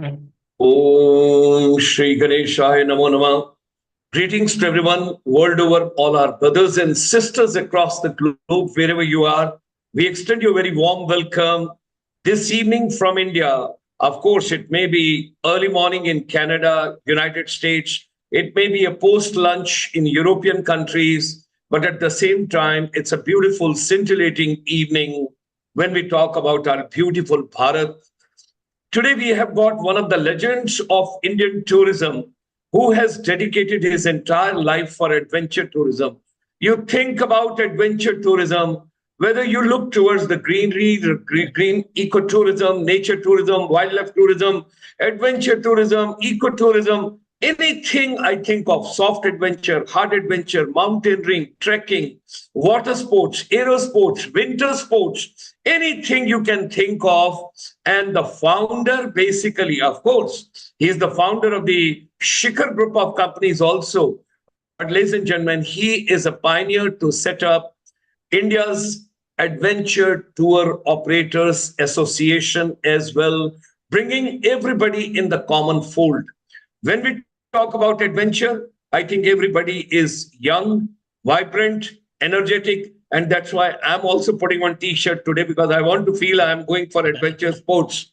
Om Shri Ganeshaya Namo Namah. Greetings to everyone world over, all our brothers and sisters across the globe, wherever you are. We extend you a very warm welcome this evening from India. Of course, it may be early morning in Canada, United States. It may be a post lunch in European countries. But at the same time, it's a beautiful, scintillating evening when we talk about our beautiful Bharat. Today, we have got one of the legends of Indian tourism who has dedicated his entire life for adventure tourism. You think about adventure tourism, whether you look towards the greenery, the green ecotourism, nature tourism, wildlife tourism, adventure tourism, ecotourism, anything I think of soft adventure, hard adventure, mountaineering, trekking, water sports, aero sports, winter sports, anything you can think of. And the founder, basically, of course, he is the founder of the Shikhar group of companies also. But ladies and gentlemen, he is a pioneer to set up India's Adventure Tour Operators Association as well, bringing everybody in the common fold. When we talk about adventure, I think everybody is young, vibrant, energetic, and that's why I'm also putting on t-shirt today because I want to feel I'm going for adventure sports.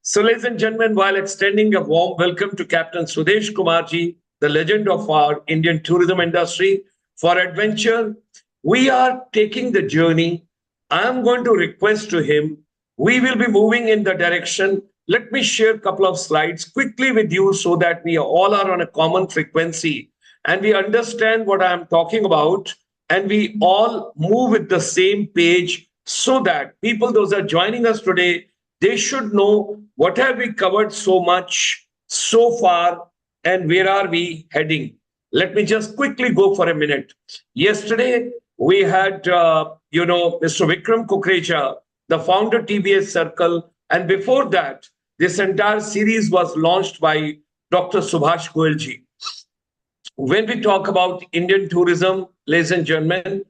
So, ladies and gentlemen, while extending a warm welcome to Captain Swadesh Kumarji, the legend of our Indian tourism industry, for adventure, we are taking the journey. I'm going to request to him, we will be moving in the direction. Let me share a couple of slides quickly with you so that we all are on a common frequency and we understand what I'm talking about and we all move with the same page so that people, those are joining us today, they should know what have we covered so much so far and where are we heading. Let me just quickly go for a minute. Yesterday, we had, Mr. Vikram Kukreja, the founder TBS Circle. And before that, this entire series was launched by Dr. Subhash Goelji. When we talk about Indian tourism, ladies and gentlemen,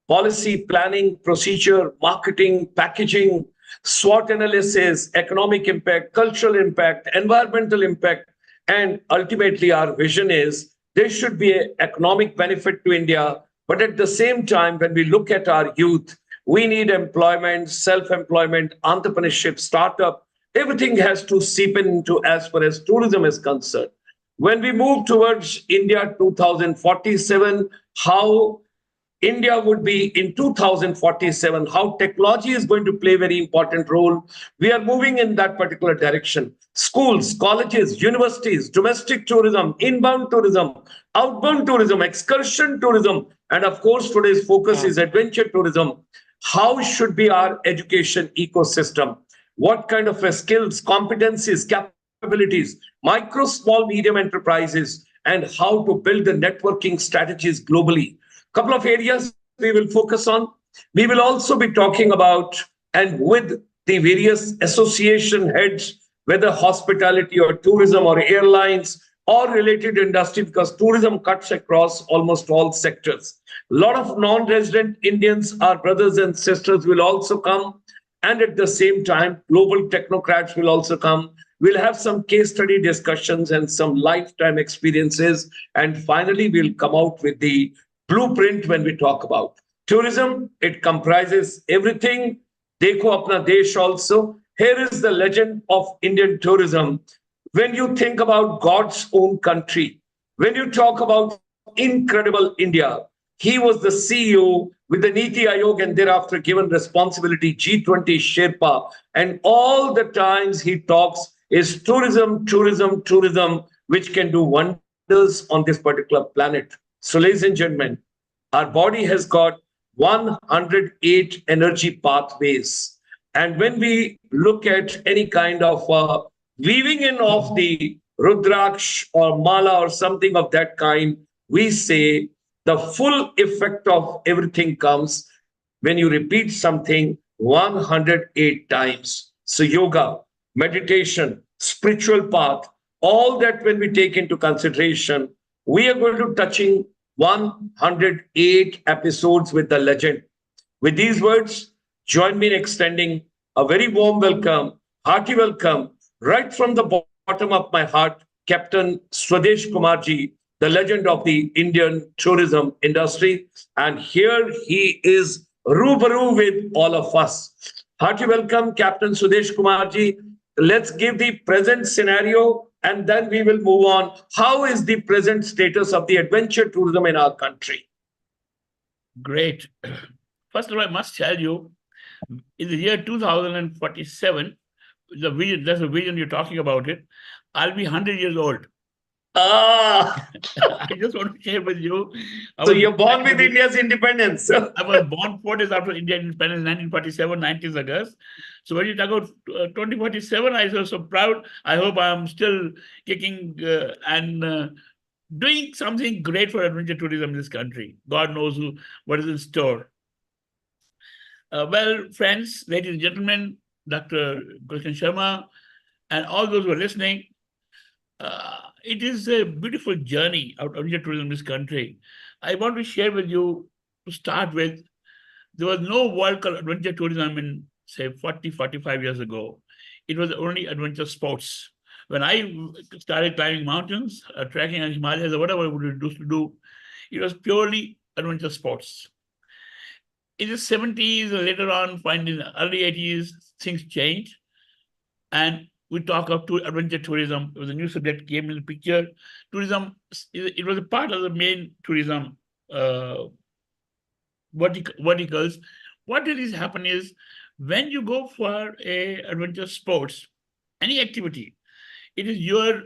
policy, planning, procedure, marketing, packaging, SWOT analysis, economic impact, cultural impact, environmental impact, and ultimately our vision is there should be an economic benefit to India. But at the same time, when we look at our youth, we need employment, self-employment, entrepreneurship, startup. Everything has to seep into as far as tourism is concerned. When we move towards India 2047, how India would be in 2047, how technology is going to play a very important role. We are moving in that particular direction. Schools, colleges, universities, domestic tourism, inbound tourism, outbound tourism, excursion tourism, and of course, today's focus is adventure tourism. How should be our education ecosystem? What kind of skills, competencies, capabilities, micro, small, medium enterprises, and how to build the networking strategies globally. Couple of areas we will focus on. We will also be talking about, and with the various association heads, whether hospitality or tourism or airlines or related industry, because tourism cuts across almost all sectors. A lot of non-resident Indians, our brothers and sisters, will also come. And at the same time, global technocrats will also come. We'll have some case study discussions and some lifetime experiences. And finally, we'll come out with the blueprint when we talk about tourism. It comprises everything. Dekho apna desh also. Here is the legend of Indian tourism. When you think about God's own country, when you talk about incredible India, he was the CEO with the Niti Aayog and thereafter given responsibility G20 Sherpa. And all the times he talks is tourism, tourism, tourism, which can do wonders on this particular planet. So, ladies and gentlemen, our body has got 108 energy pathways. And when we look at any kind of weaving in of the Rudraksh or Mala or something of that kind, we say the full effect of everything comes when you repeat something 108 times. So yoga, meditation, spiritual path, all that when we take into consideration, we are going to touching 108 episodes with the legend. With these words, join me in extending a very warm welcome, hearty welcome, right from the bottom of my heart, Captain Swadesh Kumarji, the legend of the Indian tourism industry. And here he is rubaru with all of us. Hearty welcome, Captain Swadesh Kumarji. Let's give the present scenario and then we will move on. How is the present status of the adventure tourism in our country? Great. First of all, I must tell you, in the year 2047, that's the vision you're talking about it, I'll be 100 years old. Ah, I just want to share with you. so you're born with India's independence. I was born 4 days after Indian independence, 1947, 19th August. So when you talk about 2047, I was so proud. I hope I'm still kicking and doing something great for adventure tourism in this country. God knows what is in store. Well, friends, ladies and gentlemen, Dr. Gulshan Sharma, and all those who are listening, it is a beautiful journey out of adventure tourism in this country. I want to share with you, to start with, there was no world called adventure tourism in, say, 40, 45 years ago. It was only adventure sports. When I started climbing mountains, trekking in Himalayas, or whatever we used to do, it was purely adventure sports. In the 70s, and later on, in the early 80s, things changed. And we talk of adventure tourism. It was a new subject came in the picture. Tourism, it was a part of the main tourism verticals. What really happen is, when you go for a adventure sports, any activity, it is your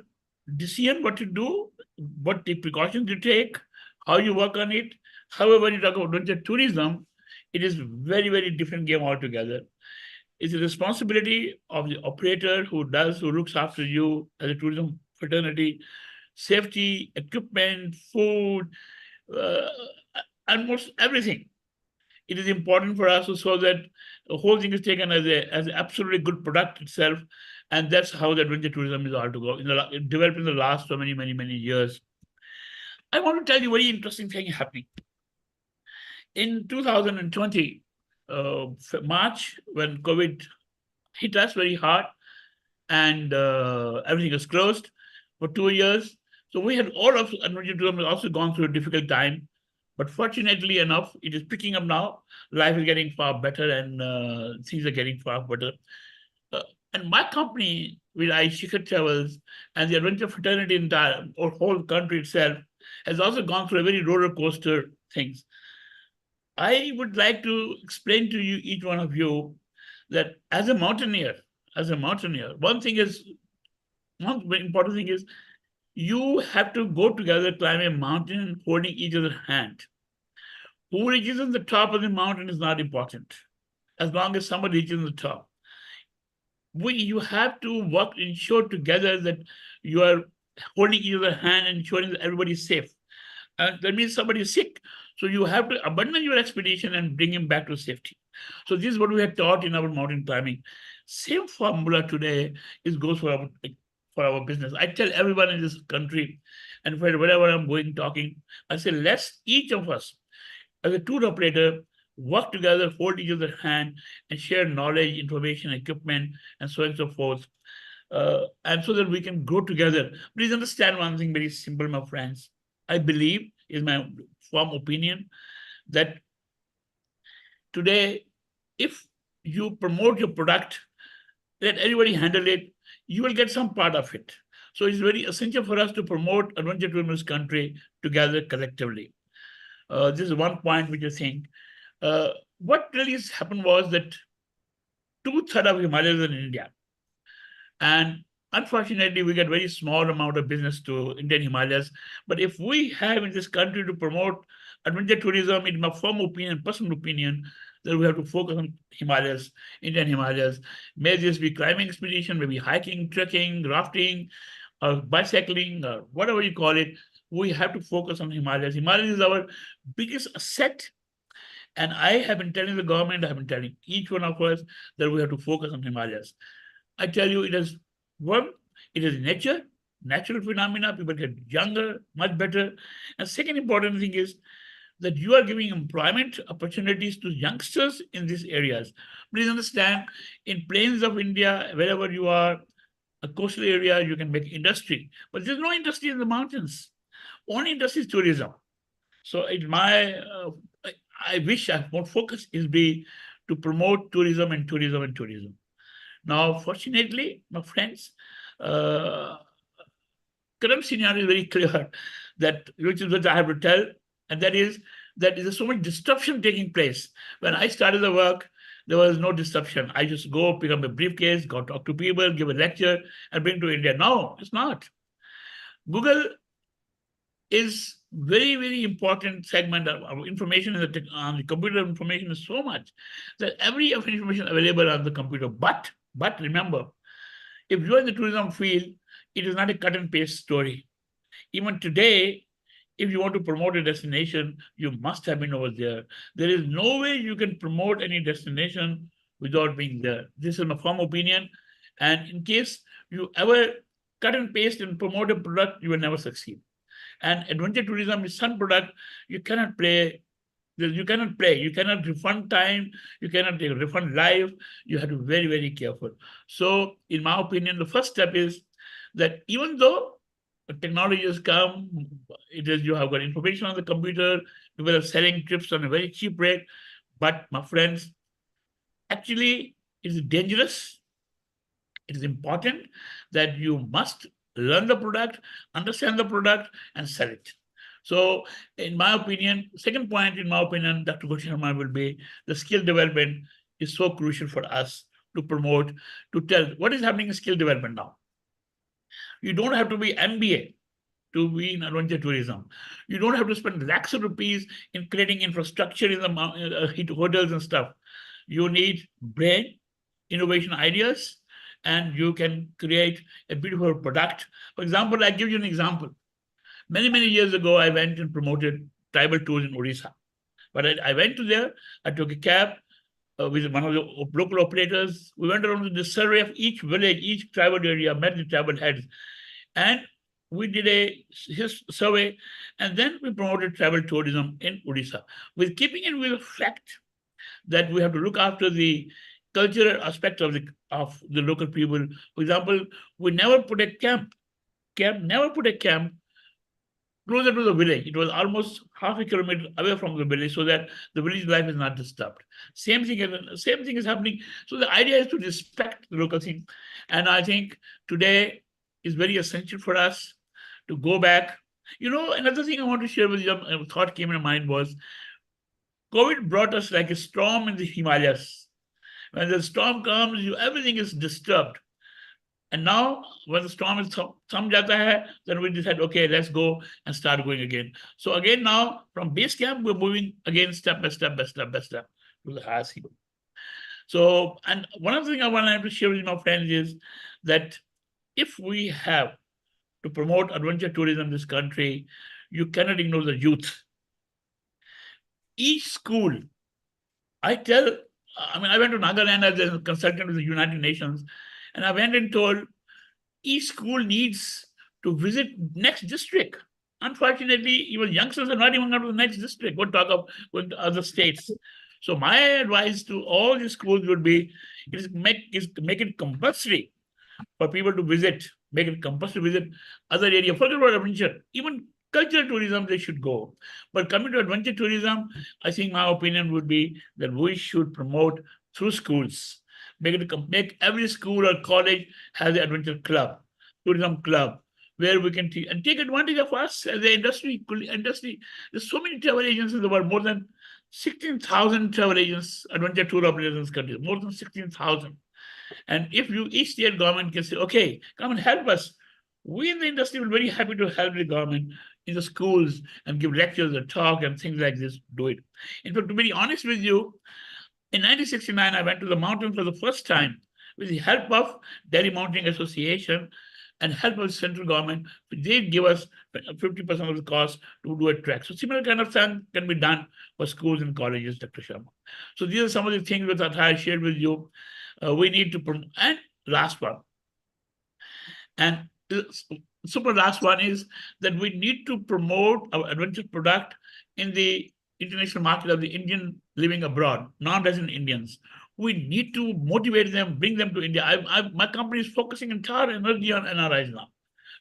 decision what to do, what the precautions you take, how you work on it. However, when you talk about adventure tourism, it is very, very different game altogether. It's a responsibility of the operator who looks after you as a tourism fraternity, safety, equipment, food, almost everything. It is important for us so that the whole thing is taken as an absolutely good product itself. And that's how the adventure tourism is all to go, developed in the last so many, many, many years. I want to tell you a very interesting thing happening. In 2020, March, when COVID hit us very hard and everything was closed for 2 years. So we had all of adventure tourism also gone through a difficult time. But fortunately enough, it is picking up now. Life is getting far better and things are getting far better. And my company, with Shikhar Travels and the adventure fraternity entire or whole country itself, has also gone through a very roller coaster things. I would like to explain to you, each one of you, that as a mountaineer, one very important thing is, you have to go together, climb a mountain, holding each other's hand. Who reaches on the top of the mountain is not important, as long as somebody reaches on the top. You have to work, ensure together that you are holding each other's hand and ensuring that everybody is safe. And that means somebody is sick. So you have to abandon your expedition and bring him back to safety. So this is what we had taught in our mountain climbing. Same formula today goes for our business. I tell everyone in this country, and wherever I'm going talking, I say, let's each of us, as a tour operator, work together, hold each other's hand, and share knowledge, information, equipment, and so on and so forth. And so that we can grow together. Please understand one thing very simple, my friends. I believe, is my firm opinion, that today, if you promote your product, let everybody handle it, you will get some part of it. So it's very essential for us to promote adventure tourism in this country together collectively. This is one point which I think. What really has happened was that 2/3 of Himalayas are in India. And unfortunately, we get very small amount of business to Indian Himalayas. But if we have in this country to promote adventure tourism, in my firm opinion, personal opinion, then we have to focus on Himalayas, Indian Himalayas. May this be climbing expedition, maybe hiking, trekking, rafting, or bicycling, or whatever you call it. We have to focus on Himalayas. Himalayas is our biggest asset. And I have been telling the government, I have been telling each one of us that we have to focus on Himalayas. I tell you, it is nature, natural phenomena. People get younger, much better. And second important thing is that you are giving employment opportunities to youngsters in these areas. Please understand, in plains of India, wherever you are, a coastal area, you can make industry, but there's no industry in the mountains. Only industry is tourism. So in my, I wish more focus is be to promote tourism and tourism and tourism. Now, fortunately, my friends, uh, current scenario is very clear that which is what I have to tell, and that is that there's so much disruption taking place. When I started the work, there was no disruption. I just go pick up a briefcase, go talk to people, give a lecture, and bring to India. No, it's not. Google is very, very important segment of information in on the computer. Information is so much that every information available on the computer. But remember, if you're in the tourism field, it is not a cut and paste story. Even today, if you want to promote a destination, you must have been over there. There is no way you can promote any destination without being there. This is my firm opinion. And in case you ever cut and paste and promote a product, you will never succeed. And adventure tourism is some product you cannot play. You cannot refund time, you cannot refund life. You have to be very, very careful. So in my opinion, the first step is that even though technology has come, it is you have got information on the computer, people are selling trips on a very cheap rate, but my friends, actually it is dangerous. It is important that you must learn the product, understand the product, and sell it. So, in my opinion, second point, in my opinion, Dr. Gosharma will be the skill development is so crucial for us to promote, to tell what is happening in skill development now. You don't have to be MBA to be in adventure tourism. You don't have to spend lakhs of rupees in creating infrastructure in the hotels and stuff. You need brain, innovation ideas, and you can create a beautiful product. For example, I give you an example. Many, many years ago, I went and promoted tribal tours in Odisha. But I went to there, I took a cab with one of the local operators. We went around to the survey of each village, each tribal area, met the tribal heads. And we did his survey, and then we promoted tribal tourism in Odisha, with keeping in with the fact that we have to look after the cultural aspect of the local people. For example, we never put a camp closer to the village. It was almost half a kilometer away from the village, so that the village life is not disturbed. Same thing is happening. So the idea is to respect the local thing. And I think today is very essential for us to go back. Another thing I want to share with you, a thought came in my mind was, COVID brought us like a storm in the Himalayas. When the storm comes, everything is disturbed. And now, when the storm is thum jata hai, then we decide, okay, let's go and start going again. So again, now from base camp, we're moving again step by step to the highest hill. So, and one of the things I want to share with my friends is that if we have to promote adventure tourism in this country, you cannot ignore the youth. Each school, I went to Nagaland as a consultant with the United Nations, and I went and told each school needs to visit next district. Unfortunately, even youngsters are not even going to the next district. We'll talk of going to other states. So my advice to all the schools would be, make it compulsory for people to visit, make it compulsory to visit other areas. Forget about adventure, even cultural tourism, they should go. But coming to adventure tourism, I think my opinion would be that we should promote through schools. Make every school or college has an adventure club, tourism club, where we can take advantage of us as the industry. There's so many travel agents in the world, more than 16,000 travel agents, adventure tour operators in this country, more than 16,000. And if each state government can say, okay, come and help us, we in the industry will be very happy to help the government in the schools and give lectures and talk and things like this, do it. In fact, to be honest with you, in 1969, I went to the mountains for the first time with the help of Delhi Mountaineering Association and help of the central government. They give us 50% of the cost to do a trek. So similar kind of thing can be done for schools and colleges, Dr. Sharma. So these are some of the things that I shared with you. We need to promote. And last one. And the super last one is that we need to promote our adventure product in the international market of the Indian living abroad, non-resident Indians We need to motivate them, bring them to India. My company is focusing entire energy on NRIs now,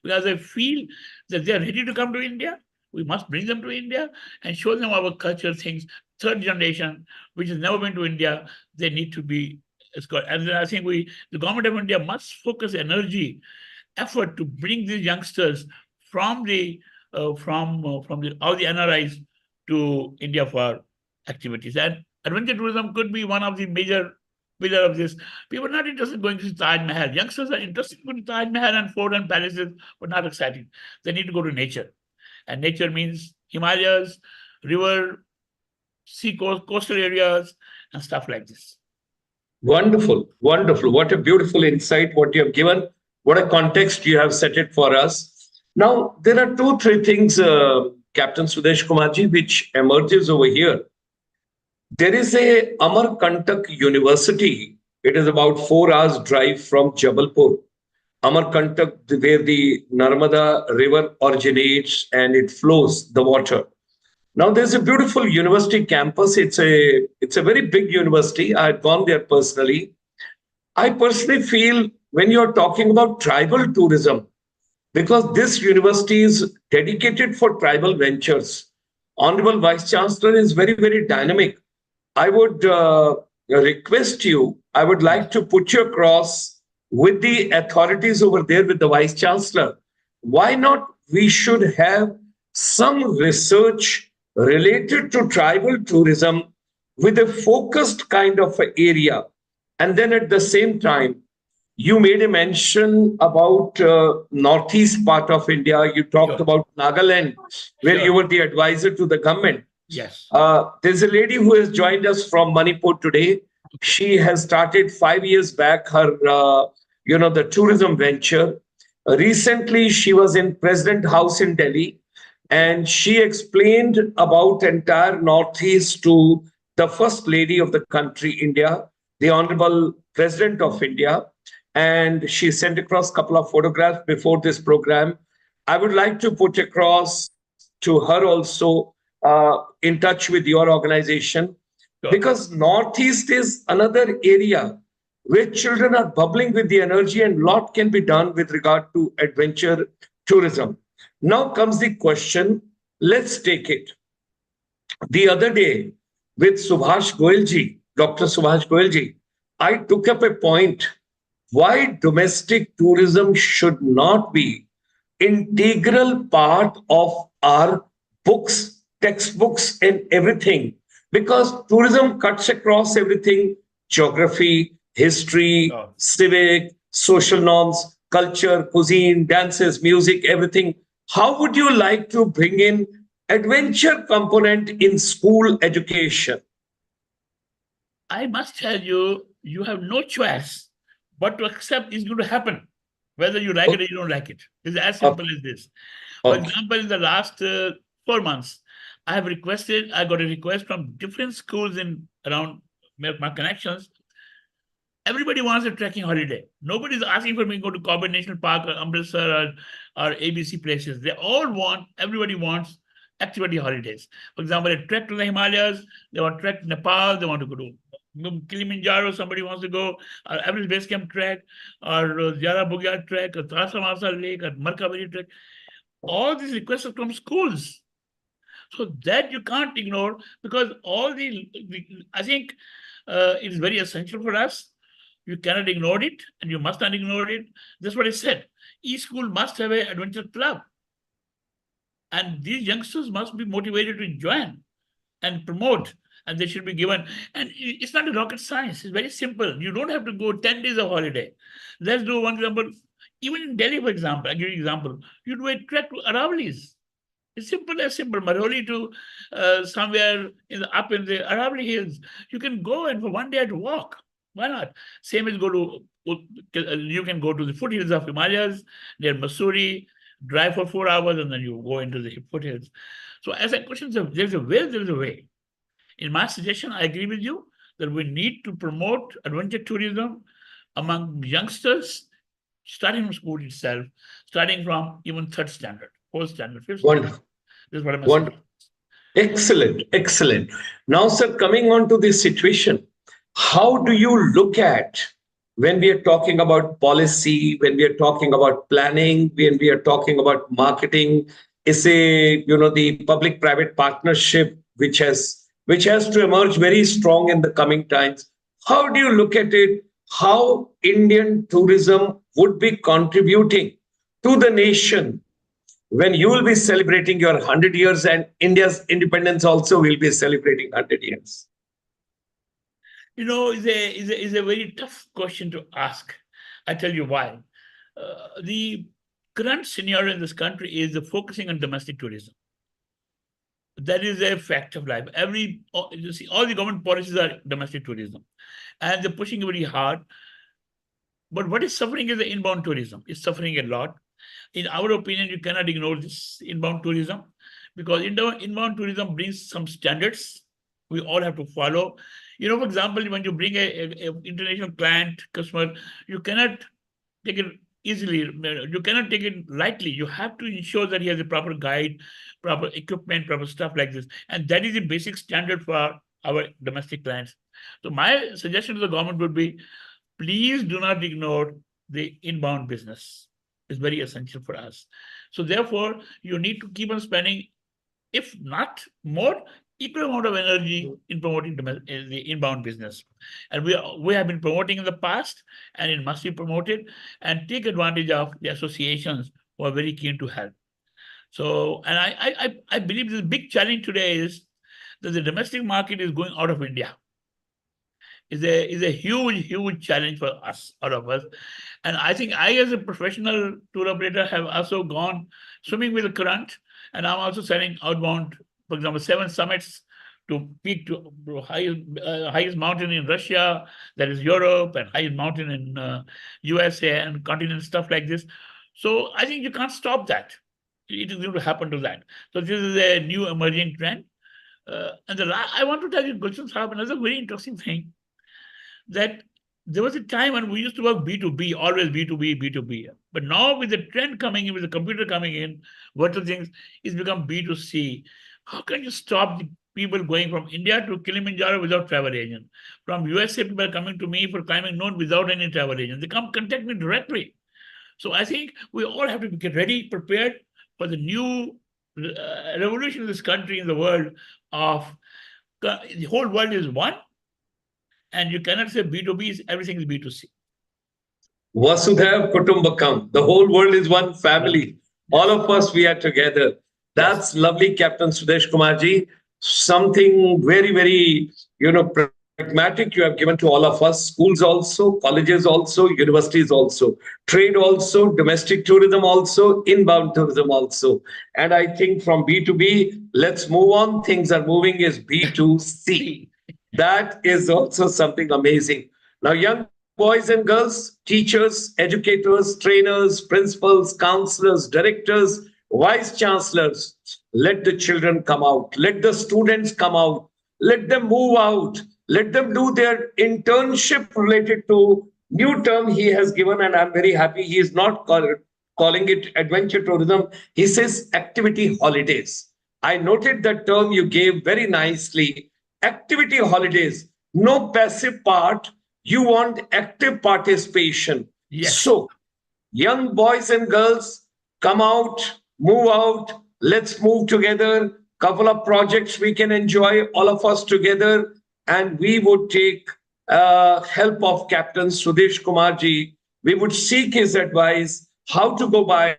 because I feel that they are ready to come to India. We must bring them to India and show them our culture, things. Third generation, which has never been to India, they need to be. And then I think the government of India must focus energy, effort to bring these youngsters from all the NRIs to India for activities. And adventure tourism could be one of the major pillar of this. People are not interested in going to Taj Mahal. Youngsters are interested in going to Taj Mahal and fort and palaces, but not exciting. They need to go to nature. And nature means Himalayas, river, sea coast, coastal areas, and stuff like this. Wonderful, wonderful. What a beautiful insight, what you have given. What a context you have set it for us. Now, there are two, three things, Captain Swadesh Kumarji, which emerges over here. There is a Amarkantak University. It is about 4 hours drive from Jabalpur. Amarkantak, where the Narmada river originates and it flows, the water. Now, there's a beautiful university campus. It's a very big university. I had gone there personally. I personally feel when you're talking about tribal tourism, because this university is dedicated for tribal ventures. Honorable Vice Chancellor is very, very dynamic. I would request you, I would like to put you across with the authorities over there, with the Vice Chancellor. Why not we should have some research related to tribal tourism with a focused kind of area. And then at the same time, you made a mention about northeast part of India. You talked about Nagaland, where you were the advisor to the government. Yes. There's a lady who has joined us from Manipur today. She has started 5 years back her, the tourism venture. Recently, she was in President House in Delhi, and she explained about entire Northeast to the First Lady of the country, India, the Honorable President of India. And she sent across a couple of photographs before this program. I would like to put across to her also, in touch with your organization, because Northeast is another area where children are bubbling with the energy, and a lot can be done with regard to adventure tourism. Now comes the question, let's take it. The other day with Subhash Goyalji, Dr. Subhash Goyalji, I took up a point why domestic tourism should not be integral part of our books, textbooks, and everything, because tourism cuts across everything: geography, history, civic, social norms, culture, cuisine, dances, music, everything. How would you like to bring in adventure component in school education? I must tell you, you have no choice but to accept it's going to happen, whether you like it or you don't like it. It's as simple as this. For example, in the last 4 months, I got a request from different schools around my connections. Everybody wants a trekking holiday. Nobody's asking for me to go to Corbett National Park or Amritsar or ABC places. Everybody wants activity holidays. For example, a trek to the Himalayas, they want to trek to Nepal, they want to go to Kilimanjaro, somebody wants to go, or Everest Base Camp trek, or Jara Bugyal trek, or Trasamasa Lake, or Markabari trek. All these requests are from schools. So that you can't ignore, because I think it is very essential for us. You cannot ignore it, and you must not ignore it. That's what I said. Each school must have an adventure club. And these youngsters must be motivated to join and promote, and they should be given. And it's not a rocket science. It's very simple. You don't have to go 10 days of holiday. Let's do one example. Even in Delhi, for example, I'll give you an example. You do a trek to Aravallis. It's simple as simple. Maroli to somewhere up in the Aravalli Hills. You can go and for 1 day to walk. Why not? Same as you can go to the foothills of Himalayas, near Mussoorie, drive for 4 hours, and then you go into the foothills. So as a question, there's a will, there's a way. In my suggestion, I agree with you that we need to promote adventure tourism among youngsters, starting from school itself, starting from even third standard, fourth standard, fifth standard. Wonderful. This is what I'm saying. Excellent, excellent. Now, sir, coming on to this situation, how do you look at when we are talking about policy, when we are talking about planning, when we are talking about marketing, is the public private partnership which has to emerge very strong in the coming times. How do you look at it? How Indian tourism would be contributing to the nation when you will be celebrating your 100 years and India's independence also will be celebrating 100 years? Is a very tough question to ask. I tell you why. The current scenario in this country is focusing on domestic tourism. That is a fact of life. You see, all the government policies are domestic tourism, and they're pushing very hard. But what is suffering is the inbound tourism. It's suffering a lot. In our opinion, you cannot ignore this inbound tourism, because inbound tourism brings some standards we all have to follow. For example, when you bring a international client, customer, you cannot take it easily. You cannot take it lightly. You have to ensure that he has a proper guide, proper equipment, proper stuff like this. And that is the basic standard for our domestic clients. So my suggestion to the government would be, please do not ignore the inbound business. It's very essential for us. So therefore, you need to keep on spending, if not more, equal amount of energy in promoting the inbound business. And we have been promoting in the past, and it must be promoted, and take advantage of the associations who are very keen to help. So, and I believe the big challenge today is that the domestic market is going out of India. Is a huge challenge for us, all of us. And I think I, as a professional tour operator, have also gone swimming with the current, and I'm also selling outbound, for example, 7 summits to peak to highest mountain in Russia, that is Europe, and highest mountain in USA and continent, stuff like this. So I think you can't stop that. It is going to happen to that. So this is a new emerging trend. And I want to tell you, Gulshan Sahab, another very interesting thing, that there was a time when we used to work B2B, always B2B, B2B. But now with the trend coming in, with the computer coming in, virtual things, it's become B2C. How can you stop the people going from India to Kilimanjaro without travel agent? From USA, people are coming to me for climbing known without any travel agent. They come contact me directly. So I think we all have to get ready, prepared for the new revolution of this country in the world of the whole world is one. And you cannot say B2B, everything is B2C. Vasudhaiv Kutumbakam. The whole world is one family. Yes. All of us, we are together. That's lovely, Captain Swadesh Kumarji. Something very, very, pragmatic you have given to all of us. Schools also, colleges also, universities also, trade also, domestic tourism also, inbound tourism also. And I think from B2B, let's move on. Things are moving is B2C. That is also something amazing. Now, young boys and girls, teachers, educators, trainers, principals, counselors, directors, vice chancellors, let the children come out. Let the students come out. Let them move out. Let them do their internship related to new term he has given. And I'm very happy he is not calling it adventure tourism. He says activity holidays. I noted that term you gave very nicely. Activity holidays, no passive part. You want active participation. Yes. So, young boys and girls, come out, move out. Let's move together. Couple of projects we can enjoy, all of us together. And we would take help of Captain Swadesh Kumarji. We would seek his advice, how to go by,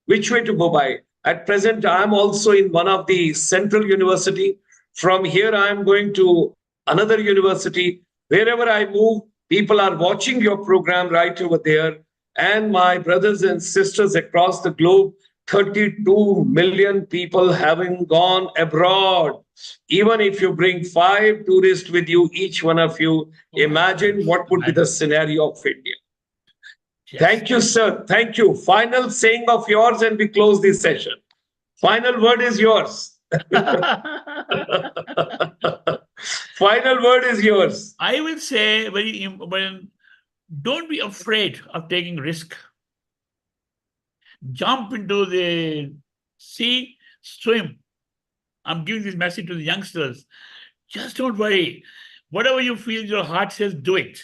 which way to go by. At present, I am also in one of the central university. From here, I am going to another university. Wherever I move, people are watching your program right over there. And my brothers and sisters across the globe, 32 million people having gone abroad. Even if you bring 5 tourists with you, each one of you, imagine what would be the scenario of India. Yes. Thank you, sir. Thank you. Final saying of yours, and we close this session. Final word is yours. Final word is yours. I will say very important. Don't be afraid of taking risk. Jump into the sea, swim. I'm giving this message to the youngsters. Just don't worry. Whatever you feel, your heart says, do it.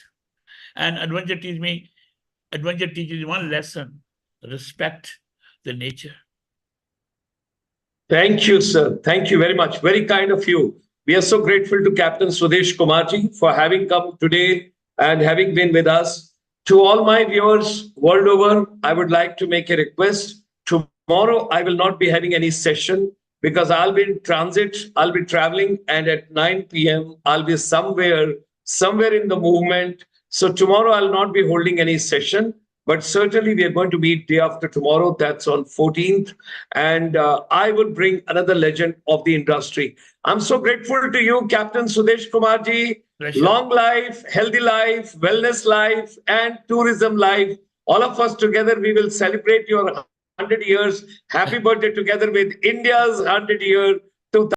And adventure teaches me one lesson: respect the nature. Thank you, sir. Thank you very much. Very kind of you. We are so grateful to Captain Swadesh Kumarji for having come today and having been with us. To all my viewers world over, I would like to make a request. Tomorrow, I will not be having any session because I'll be in transit, I'll be traveling, and at 9 p.m., I'll be somewhere in the movement. So tomorrow, I'll not be holding any session. But certainly, we are going to meet day after tomorrow. That's on 14th. And I will bring another legend of the industry. I'm so grateful to you, Captain Swadesh Kumarji. Pleasure. Long life, healthy life, wellness life, and tourism life. All of us together, we will celebrate your 100 years. Happy birthday together with India's 100-year